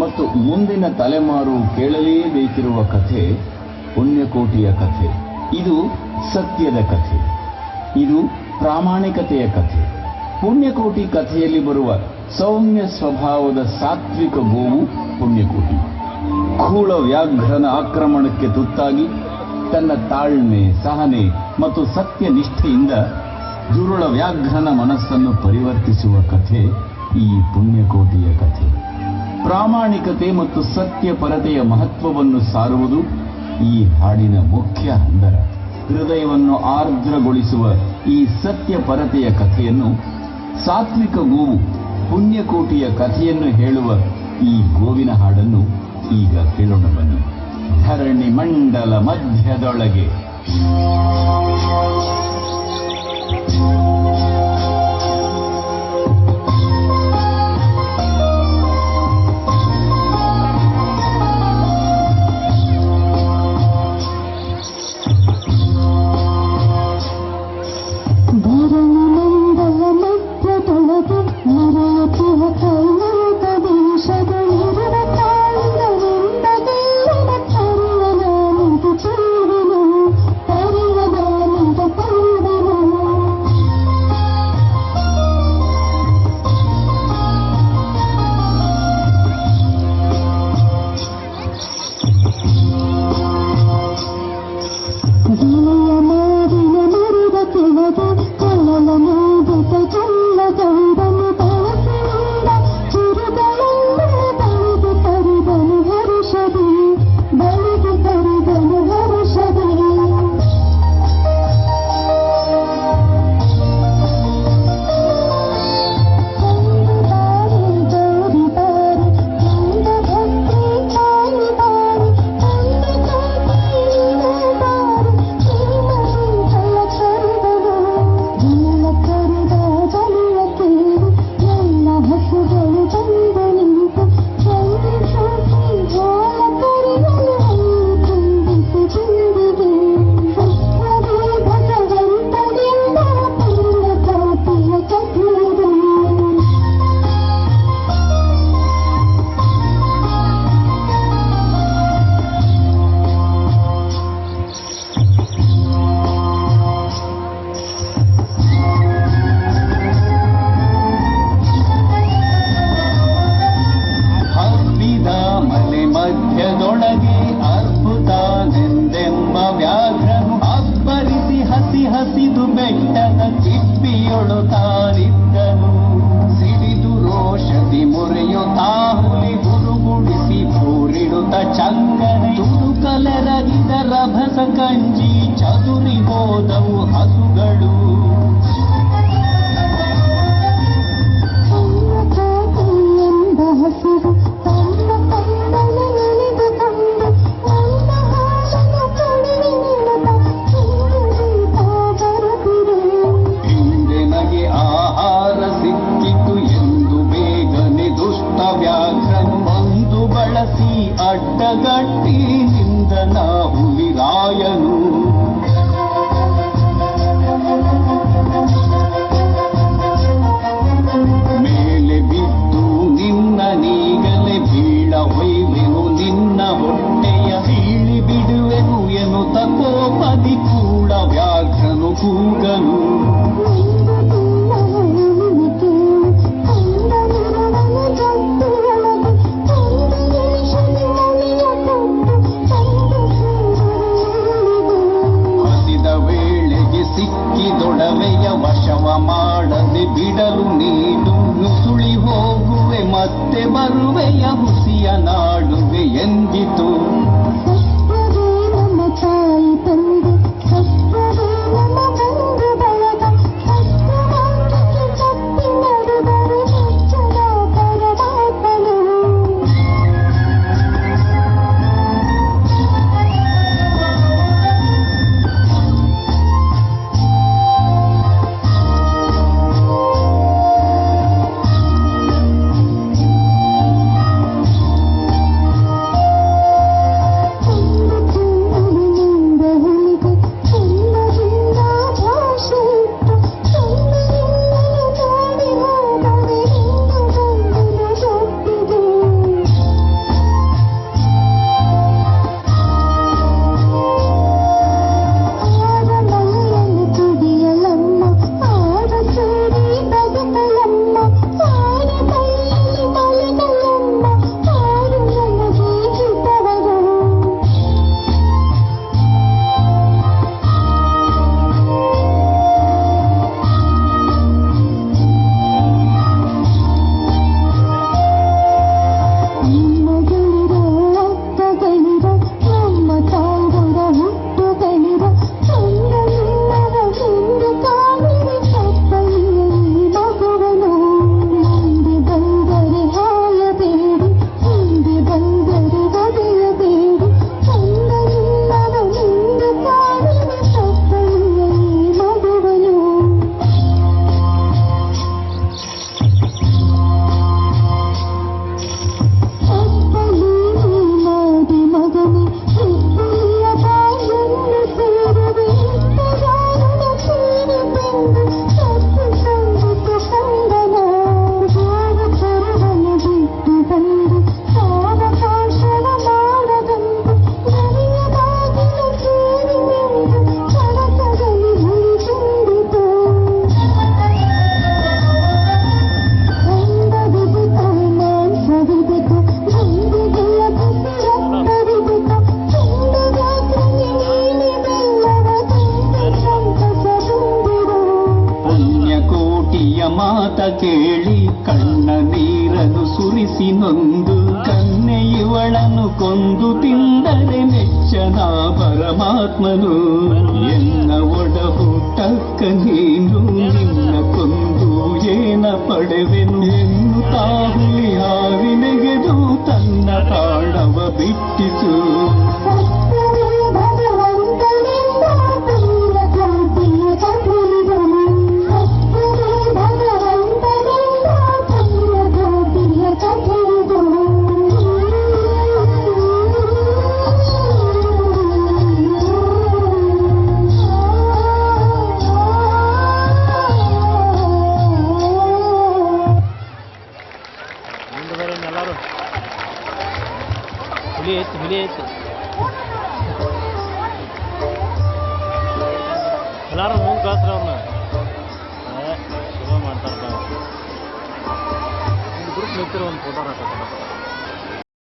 ಮತ್ತು ಮುಂದಿನ ತಲೆಮಾರು ಕೇಳಲೇಬೇಕಿರುವ ಕಥೆ ಪುಣ್ಯಕೋಟಿಯ ಕಥೆ. ಇದು ಸತ್ಯದ ಕಥೆ, ಇದು ಪ್ರಾಮಾಣಿಕತೆಯ ಕಥೆ. ಪುಣ್ಯಕೋಟಿ ಕಥೆಯಲ್ಲಿ ಬರುವ ಸೌಮ್ಯ ಸ್ವಭಾವದ ಸಾತ್ವಿಕ ಗೋವು ಪುಣ್ಯಕೋಟಿ. ಖೂಳ ವ್ಯಾಘ್ರನ ಆಕ್ರಮಣಕ್ಕೆ ತುತ್ತಾಗಿ ತನ್ನ ತಾಳ್ಮೆ, ಸಹನೆ ಮತ್ತು ಸತ್ಯನಿಷ್ಠೆಯಿಂದ ದುರುಳ ವ್ಯಾಘ್ರನ ಮನಸ್ಸನ್ನು ಪರಿವರ್ತಿಸುವ ಕಥೆ ಈ ಪುಣ್ಯಕೋಟಿಯ ಕಥೆ. ಪ್ರಾಮಾಣಿಕತೆ ಮತ್ತು ಸತ್ಯಪರತೆಯ ಮಹತ್ವವನ್ನು ಸಾರುವುದು ಈ ಹಾಡಿನ ಮುಖ್ಯ ಹಂದರ. ಹೃದಯವನ್ನು ಆರ್ದ್ರಗೊಳಿಸುವ ಈ ಸತ್ಯಪರತೆಯ ಕಥೆಯನ್ನು, ಸಾತ್ವಿಕ ಗೋವು ಪುಣ್ಯಕೋಟಿಯ ಕಥೆಯನ್ನು ಹೇಳುವ ಈ ಗೋವಿನ ಹಾಡನ್ನು ಈಗ ಕೇಳೋಣ ಬನ್ನಿ. ಧರಣಿ ಮಂಡಲ ಮಧ್ಯದೊಳಗೆ ಹಸಿದು ಬೆಟ್ಟದ ಚಿಪ್ಪಿಯೊಳು ತಾನಿದ್ದನು. ಸಿಡಿದು ರೋಷದಿ ಮುರಿಯುತ್ತಾ ಹುಲಿ ಗುರುಗುಡಿಸಿ ಭೂರಿಡುತ್ತ ಚಂಗನೆ ತುಡುಕಲೆರಗಿದ ರಭಸ ಕಂಜಿ ಚದುರಿ ಹೋದವು ಹಸುಗಳು. ಅಡ್ಡಗಟ್ಟಿ ನಿಂದನ ಹುಲಿರಾಯನು. ಮೇಲೆ ಬಿದ್ದು ನಿನ್ನ ನೀಗಲೆ ಬೀಳ ಹೊಯ್ವೆನು ನಿನ್ನ ಹೊಟ್ಟೆಯ ಬೀಳಿ ಬಿಡುವೆನು ಎನ್ನುತ್ತ ಕೋಪದಿ ಕೂಡ ವ್ಯಾಘ್ರನು ಕೂಗನು. ಸಿಕ್ಕಿದೊಡವೆಯ ವಶವ ಮಾಡದೆ ಬಿಡಲು ನೀನು ನುಸುಳಿ ಹೋಗುವೆ ಮತ್ತೆ ಬರುವೆಯ ಹುಸಿಯ ನಾಡುವೆ ಎಂದಿತು. ಪ್ರೀತಿಸಿ ನೊಂದು ಕನ್ನೆ ಇವಳನ್ನು ಕೊಂದು ತಿಂದರೆ ಮೆಚ್ಚನ ಪರಮಾತ್ಮನು. ಎನ್ನ ಒಡ ಹುಟ್ಟಕ್ಕ ನೀನು ನಿನ್ನ ಕೊಂದು ಏನ ಪಡೆವೆನು ಎನ್ನುತ್ತಾ ಹುಲಿ ಹಾವಿನೆಗೆದು ತನ್ನ ಪ್ರಾಣವ ಬಿಟ್ಟಿತು. ಹುಲಿ ಐತಿ ಎಲ್ಲಾರು ಮುಂದೆ ಕಳ್ಸ್ರಿ ಅವ್ರನ್ನ ಚಲೋ ಮಾಡ್ತಾರಪ್ಪ. ಗ್ರೂಪ್ ನಿಂತಿರೋ ಒಂದು ಫೋಟೋ ಹಾಕತ್ತ